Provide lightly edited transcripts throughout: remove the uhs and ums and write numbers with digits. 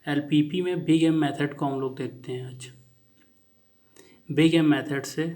LPP में big M method को हम लोग देखते हैं आज। बिग एम मेथड से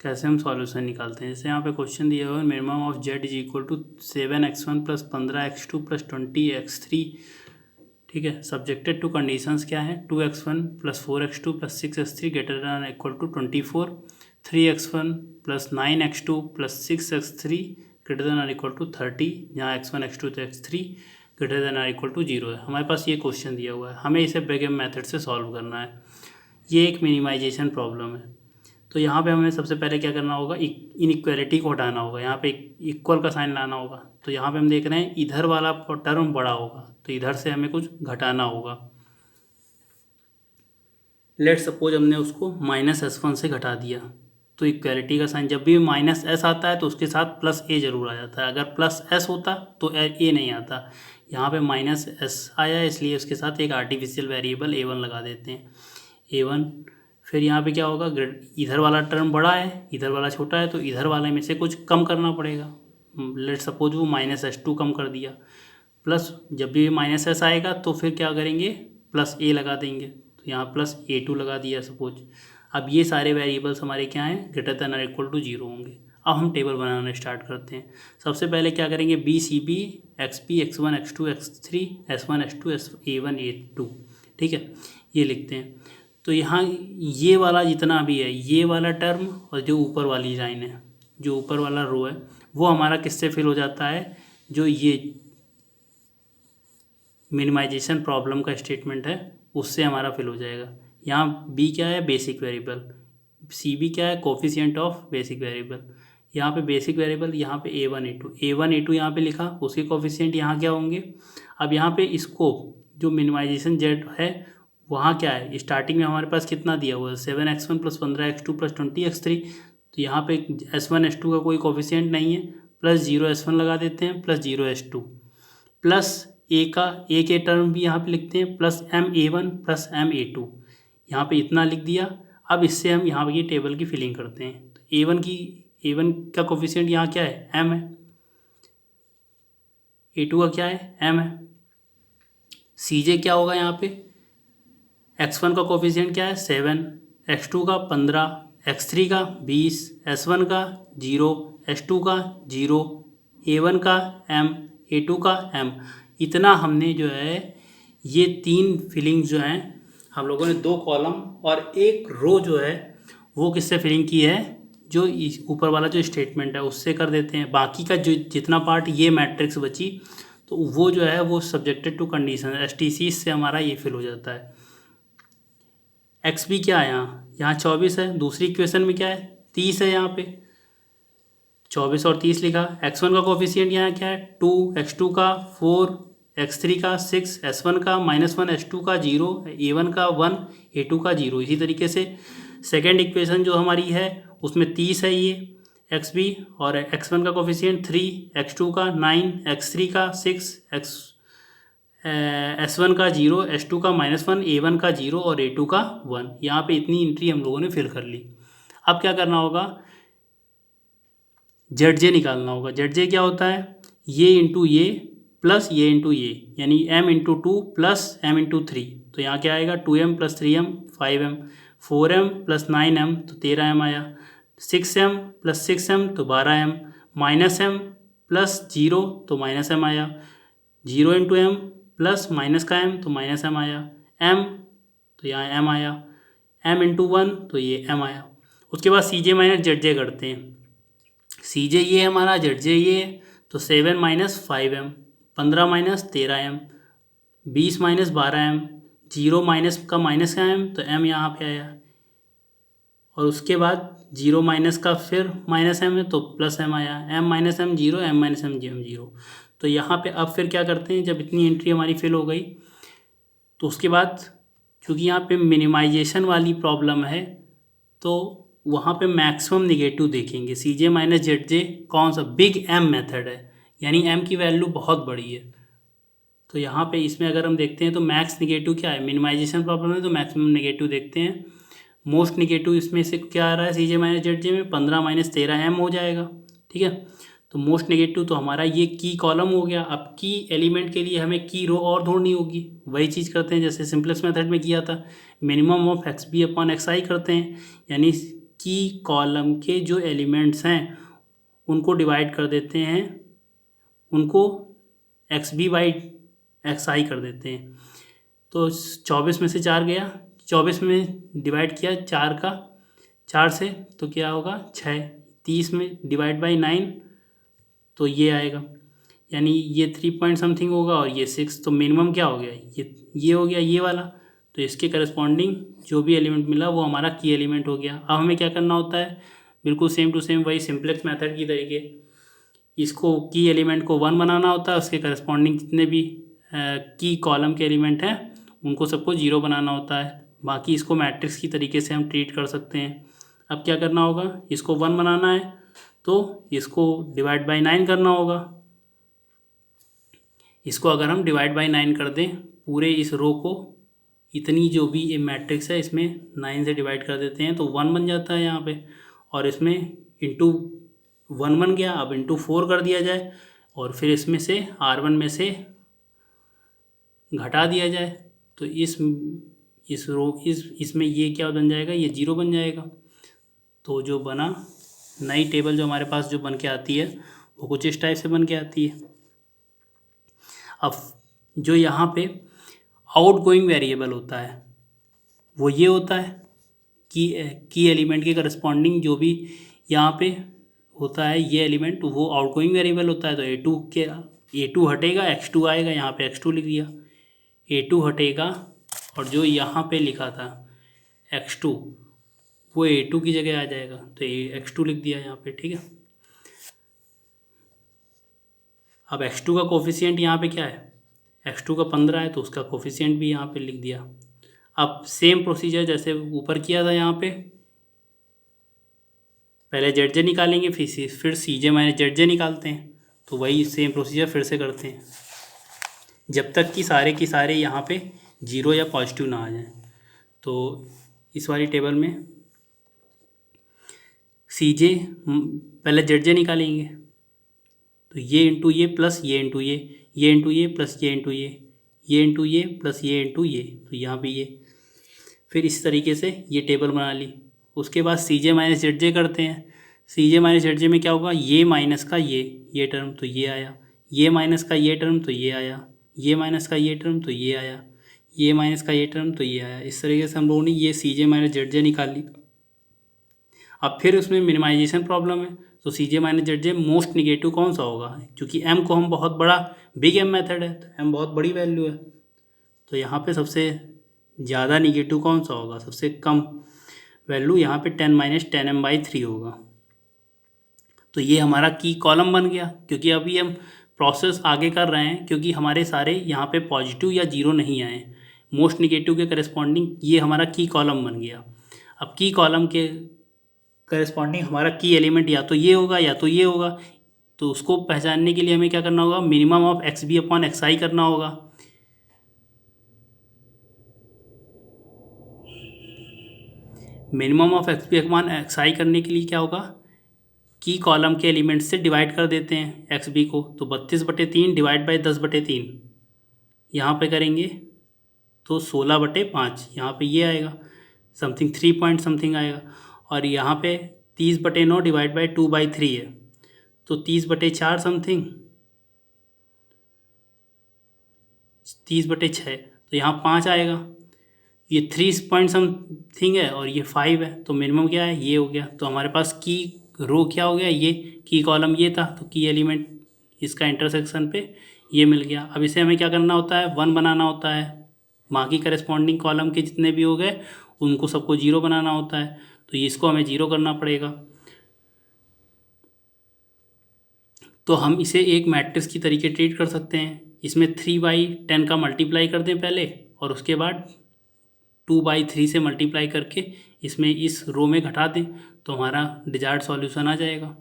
कैसे हम सॉल्यूशन निकालते हैं। जैसे यहाँ पे क्वेश्चन दिया हुआ है, minimum of Z is equal to 7x1 plus 15x2 plus 20x3। ठीक है, सब्जेक्टेड टू कंडीशंस क्या है, 2x1 plus 4x2 plus 6x3 greater than equal to 24, 3x1 plus 9x2 plus 6x3 greater than equal to 30, जहाँ x1 x2 तो x3 greater than equal to 0 है। हमारे पास ये question दिया हुआ है, हमें इसे बिग एम मेथड से सॉल्व करना है। ये एक मिनिमाइजेशन प्रॉब्लम है। तो यहाँ पे हमें सबसे पहले क्या करना होगा, इनइक्वालिटी को हटाना होगा। यहाँ पे इक्वल का साइन लाना होगा। तो यहाँ पे हम देख रहे हैं इधर वाला टर्म बड़ा होगा, तो इधर से हमें कुछ घटाना होगा। लेट सपोज हमने उसको -s1 से घटा दिया, तो इक्वालिटी का साइन जब भी -s आता है तो उसके साथ +a जरूर आ जाता है। अगर +s होता तो a नहीं आता। यहाँ पे -s आया, इसलिए उसके साथ एक आर्टिफिशियल वेरिएबल a1 लगा देते हैं, a1। फिर यहाँ पे क्या होगा, इधर वाला टर्म बड़ा है, इधर वाला छोटा है, तो इधर वाले में से कुछ कम करना पड़ेगा। लेट सपोज वो -s2 कम कर दिया, प्लस जब भी -s आएगा तो फिर क्या करेंगे, +a लगा देंगे। तो यहाँ +a2 लगा दिया सपोज। अब ये सारे वेरिएबल्स हमारे क्या हैं, ग्रेटर देन और इक्वल टू 0 होंगे। अब हम टेबल बनाना स्टार्ट करते हैं। सबसे पहले क्या करेंगे, BCB XP x1 x2 x3 s1 s2 a1 a2। ठीक है, ये लिखते हैं। तो यहाँ ये वाला जितना भी है, ये वाला टर्म और जो ऊपर वाली लाइन है, जो ऊपर वाला रो है, वो हमारा किससे फिल हो जाता है, जो ये मिनिमाइजेशन प्रॉब्लम का स्टेटमेंट है उससे हमारा फिल हो जाएगा। यहाँ B क्या है, बेसिक वेरिएबल, CB क्या है, कोफिशिएंट ऑफ बेसिक वेरिएबल। यहाँ पे बेसिक वेरिएबल, यहाँ पे a1 a2 यहाँ पे लिखा, उसके कोफिशिएंट यहाँ क्या होंगे। अब यहाँ पे इसको जो मिनिमाइजेशन जेड है वहाँ क्या है, स्टार्टिंग में हमारे पास कितना दिया हुआ है, 7x1 plus 15x2 plus 20x3। तो यहाँ पे s1 s2 का कोई कोफिशिएंट नहीं है, +0 s1 लगा देते हैं, +0 s2, प्लस ए के टर्म भी यहाँ पे लिखते हैं, +ma1 प्लस ma2। यहाँ पे इतना लिख दिया। अब इससे हम यहाँ की टेबल की फिलिंग करते हैं। तो a1 का कोफिशिएंट यहाँ क्या है, m है, a2 का क्या है, m है। cj क्या होगा, यहाँ पे x1 का कोफिशिएंट क्या है, 7, x2 का 15, x3 का 20, s1 का 0, s2 का 0, a1 का m, a2 का m। इतना हमने जो है ये 3 फिलिंग जो हैं हम लोगों ने 2 कॉलम और 1 रो जो है वो किससे फिलिंग की है, जो ऊपर वाला जो स्टेटमेंट है उससे कर देते हैं। बाकी का जो जितना पार्ट ये मैट्रिक्स बची, तो वो जो है वो सब्जेक्टेड टू कंडीशन STC से हमारा ये फिल हो जाता है। XB क्या है, यहाँ 24 है। दूसरी इक्वेशन में क्या है, 30 है। यहाँ पे 24 और 30 लिखा। x1 का कोफिशिएंट यहाँ क्या है, 2, x2 का 4, x3 का 6, s1 का -1, s2 का 0, a1 का 1, a2 का 0। इसी तरीके से सेकेंड इक्वेशन जो हमारी है उसमें 30 है ये XB, और x1 का कोफिशिएंट 3, x2 का 9, x3 का 6, s1 का 0, s2 का -1, a1 का 0 और a2 का 1। यहाँ पे इतनी एंट्री हम लोगों ने फिल कर ली। अब क्या करना होगा, ZJ निकालना होगा। ZJ क्या होता है, ये इंटू ये प्लस ये इंटू ये, यानी m into 2 plus m into 3। तो यहाँ क्या आएगा, 2m plus 3m 5m, 4m plus 9m तो 13m आया, 6m प्लस 6m तो 12m, -m प्लस 0 तो -m आया, 0 इंटू m प्लस माइनस का m तो -m आया, m तो यहाँ m आया, m इंटू 1 तो ये m आया। उसके बाद CJ माइनस ZJ करते हैं। CJ ये हमारा, ZJ ये, तो 7 minus 5m, 15 minus 13m, 20 minus 12m, 0 minus का माइनस का m तो m यहाँ पे आया, और उसके बाद 0 माइनस का फिर माइनस m है तो प्लस m आया, m minus m 0, m minus m 0। तो यहाँ पे अब फिर क्या करते हैं, जब इतनी एंट्री हमारी फिल हो गई तो उसके बाद क्योंकि यहाँ पे मिनिमाइजेशन वाली प्रॉब्लम है तो वहाँ पे मैक्सिमम निगेटिव देखेंगे। CJ माइनस ZJ कौन सा, बिग M मेथड है, यानी M की वैल्यू बहुत बड़ी है। तो यहाँ पे इसमें अगर हम देखते हैं तो मैक्स निगेटिव क्या है, मिनिमाइजेशन प्रॉब्लम है तो मैक्सिमम निगेटिव देखते हैं। मोस्ट निगेटिव इसमें से क्या आ रहा है, CJ माइनस ZJ में 15 माइनस 13m हो जाएगा। ठीक है, तो मोस्ट नेगेटिव तो हमारा ये की कॉलम हो गया। अब की एलिमेंट के लिए हमें की रो और ढूंढनी होगी, वही चीज़ करते हैं जैसे सिंपलेस्ट मेथड में किया था, minimum of x b upon x i करते हैं, यानी की कॉलम के जो एलिमेंट्स हैं उनको डिवाइड कर देते हैं, उनको एक्स बी बाई एक्स आई कर देते हैं। तो 24 में से 4 गया, 24 में डिवाइड किया 4 से तो क्या होगा 6, 30 में डिवाइड बाई 9 तो ये आएगा, यानी ये 3 पॉइंट समथिंग होगा और ये 6, तो मिनिमम क्या हो गया ये हो गया ये वाला। तो इसके करस्पॉन्डिंग जो भी एलिमेंट मिला वो हमारा की एलिमेंट हो गया। अब हमें क्या करना होता है, बिल्कुल सेम टू सेम वही सिंपलेक्स मेथड की तरीके, इसको की एलिमेंट को 1 बनाना होता है, उसके करस्पॉन्डिंग जितने भी की कॉलम के एलिमेंट हैं उनको सबको 0 बनाना होता है। बाकी इसको मैट्रिक्स की तरीके से हम ट्रीट कर सकते हैं। अब क्या करना होगा, इसको 1 बनाना है तो इसको डिवाइड बाई 9 करना होगा। इसको अगर हम डिवाइड बाई 9 कर दें, पूरे इस रो को, इतनी जो भी ये मैट्रिक्स है इसमें 9 से डिवाइड कर देते हैं तो 1 बन जाता है यहाँ पे, और इसमें इंटू 1 बन गया। अब इंटू 4 कर दिया जाए और फिर इसमें से R1 में से घटा दिया जाए तो इसमें ये क्या बन जाएगा, ये 0 बन जाएगा। तो जो बना नई टेबल जो हमारे पास जो बन के आती है वो कुछ इस टाइप से बन के आती है। अब जो यहाँ पे आउटगोइंग वेरिएबल होता है वो ये होता है की एलिमेंट के करस्पॉन्डिंग जो भी यहाँ पे होता है ये एलिमेंट वो आउटगोइंग वेरिएबल होता है। तो A2 हटेगा, x2 आएगा, यहाँ पे x2 लिख दिया, A2 हटेगा और जो यहाँ पे लिखा था x2 वो A2 की जगह आ जाएगा, तो x2 लिख दिया यहाँ पे, ठीक है। अब x2 का कोफिशिएंट यहाँ पे क्या है, x2 का 15 है तो उसका कोफिशिएंट भी यहाँ पे लिख दिया। अब सेम प्रोसीजर जैसे ऊपर किया था, यहाँ पे पहले ZJ निकालेंगे फिर CJ माइनस ZJ निकालते हैं, तो वही सेम प्रोसीजर फिर से करते हैं जब तक कि सारे यहाँ पे 0 या पॉजिटिव ना आ जाए। तो इस वाली टेबल में CJ पहले ZJ निकालेंगे, तो ये इंटू ये प्लस ये इंटू ये इंटू ये प्लस ये इंटू ये इंटू ये प्लस ये इंटू ये, तो यहाँ पे ये, फिर इस तरीके से ये टेबल बना ली। उसके बाद CJ माइनस ZJ करते हैं। CJ माइनस ZJ में क्या होगा, ये माइनस का ये टर्म तो ये आया, ये माइनस का ये टर्म तो ये आया, ये माइनस का ये टर्म तो ये आया, ये माइनस का ये टर्म तो ये आया। इस तरीके से हम लोगों ने ये CJ माइनस ZJ निकाल ली। अब फिर उसमें मिनिमाइजेशन प्रॉब्लम है, तो CJ minus ZJ most negative कौन सा होगा, क्योंकि M को हम बहुत बड़ा बिग M मेथड है तो M बहुत बड़ी वैल्यू है, तो यहाँ पे सबसे ज़्यादा निगेटिव कौन सा होगा, सबसे कम वैल्यू यहाँ पे 10 माइनस 10m/3 होगा। तो ये हमारा की कॉलम बन गया, क्योंकि अभी हम प्रोसेस आगे कर रहे हैं क्योंकि हमारे सारे यहाँ पे पॉजिटिव या 0 नहीं आए, मोस्ट निगेटिव के करस्पॉन्डिंग ये हमारा की कॉलम बन गया। अब की कॉलम के करस्पॉन्डिंग हमारा की एलिमेंट या तो ये होगा या तो ये होगा, तो उसको पहचानने के लिए हमें क्या करना होगा, minimum of x b upon x i करना होगा। Minimum of x b upon x i करने के लिए क्या होगा, की कॉलम के एलिमेंट से डिवाइड कर देते हैं एक्स बी को, तो 32/3 डिवाइड बाई 10/3 यहाँ पे करेंगे तो 16/5 यहाँ पे ये आएगा, समथिंग 3 पॉइंट समथिंग आएगा। और यहाँ पे 30/9 डिवाइड बाई 2/3 है, तो 30/4 समथिंग, 30/6, तो यहाँ 5 आएगा। ये 3 पॉइंट समथिंग है और ये 5 है, तो मिनिमम क्या है, ये हो गया। तो हमारे पास की रो क्या हो गया, ये की कॉलम ये था, तो की एलिमेंट इसका इंटरसेक्शन पे ये मिल गया। अब इसे हमें क्या करना होता है, 1 बनाना होता है, बाकी करस्पॉन्डिंग कॉलम के जितने भी हो गए उनको सबको 0 बनाना होता है, तो इसको हमें 0 करना पड़ेगा। तो हम इसे एक मैट्रिक्स की तरीके ट्रीट कर सकते हैं। इसमें 3/10 का मल्टीप्लाई कर दें पहले, और उसके बाद 2/3 से मल्टीप्लाई करके इसमें इस रो में घटा दें, तो हमारा डिजायर्ड सॉल्यूशन आ जाएगा।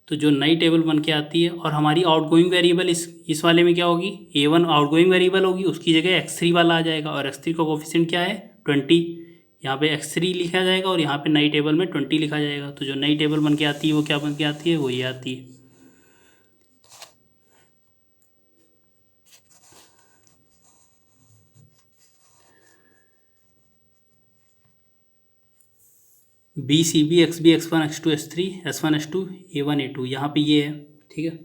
तो जो नई टेबल बन के आती है, और हमारी आउटगोइंग वेरिएबल इस वाले में क्या होगी, A1 आउटगोइंग वेरिएबल होगी, उसकी जगह x3 वाला आ जाएगा, और x3 का कोफिशिएंट क्या है 20, यहाँ पे x3 लिखा जाएगा और यहाँ पे नई टेबल में 20 लिखा जाएगा। तो जो नई टेबल बन के आती है वो क्या बन के आती है, वो ये आती है। B C B X B X one X two S three S one S two A one A two, यहाँ पर ये है, ठीक है।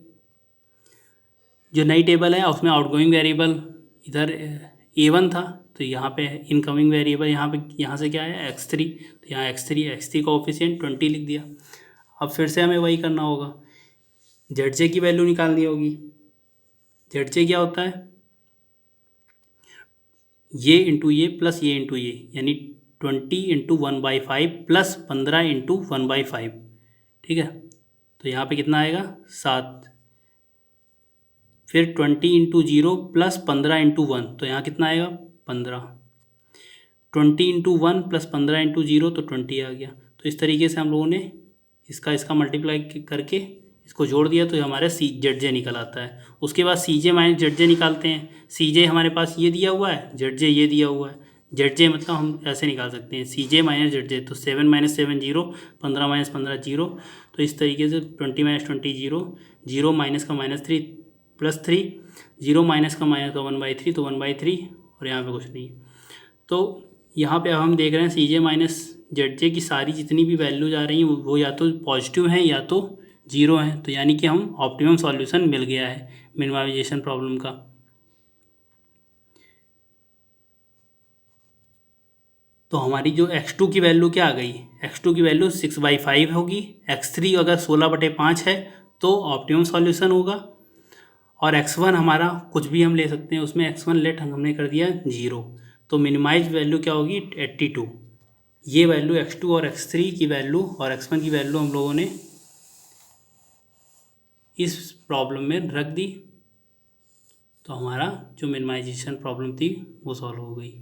जो नई टेबल है उसमें आउटगोइंग वेरिएबल इधर A1 था, तो यहाँ पे इनकमिंग वेरिएबल यहाँ से क्या है x3, तो यहाँ x3 का ऑफिशिएंट 20 लिख दिया। अब फिर से हमें वही करना होगा, ZJ की वैल्यू निकालनी होगी। ZJ क्या होता है, ये इंटू ये प्लस ये इंटू ये, यानी 20 इंटू 1/5 प्लस 15 इंटू 1/5, ठीक है। तो यहाँ पे कितना आएगा 7, फिर 20 इंटू 0 प्लस 15 इंटू 1, तो यहाँ कितना आएगा 15, 20 इंटू 1 प्लस 15 इंटू 0, तो 20 आ गया। तो इस तरीके से हम लोगों ने इसका मल्टीप्लाई करके इसको जोड़ दिया, तो हमारे ZJ निकल आता है। उसके बाद CJ माइनस ZJ निकालते हैं। CJ हमारे पास ये दिया हुआ है, ZJ ये दिया हुआ है। ZJ मतलब हम ऐसे निकाल सकते हैं CJ माइनस ZJ, तो 7 माइनस 7 0, 15 माइनस 15 0, तो इस तरीके से 20 माइनस 20 0, 0 माइनस का -3 प्लस 3, 0 माइनस का 1/3, तो 1/3, और यहाँ पे कुछ नहीं। तो यहाँ पे अब हम देख रहे हैं CJ माइनस ZJ की सारी जितनी भी वैल्यूज आ रही हैं वो या तो पॉजिटिव हैं या तो 0 हैं, तो यानी कि हम ऑप्टिमम सॉल्यूशन मिल गया है मिनिमाइजेशन प्रॉब्लम का। तो हमारी जो x2 की वैल्यू क्या आ गई, x2 की वैल्यू 6/5 होगी। x3 अगर 16/5 है तो ऑप्टिमम सॉल्यूशन होगा, और x1 हमारा कुछ भी हम ले सकते हैं, उसमें x1 लेट हमने कर दिया 0, तो मिनिमाइज वैल्यू क्या होगी 82। ये वैल्यू x2 और x3 की वैल्यू और x1 की वैल्यू हम लोगों ने इस प्रॉब्लम में रख दी, तो हमारा जो मिनिमाइजेशन प्रॉब्लम थी वो सॉल्व हो गई।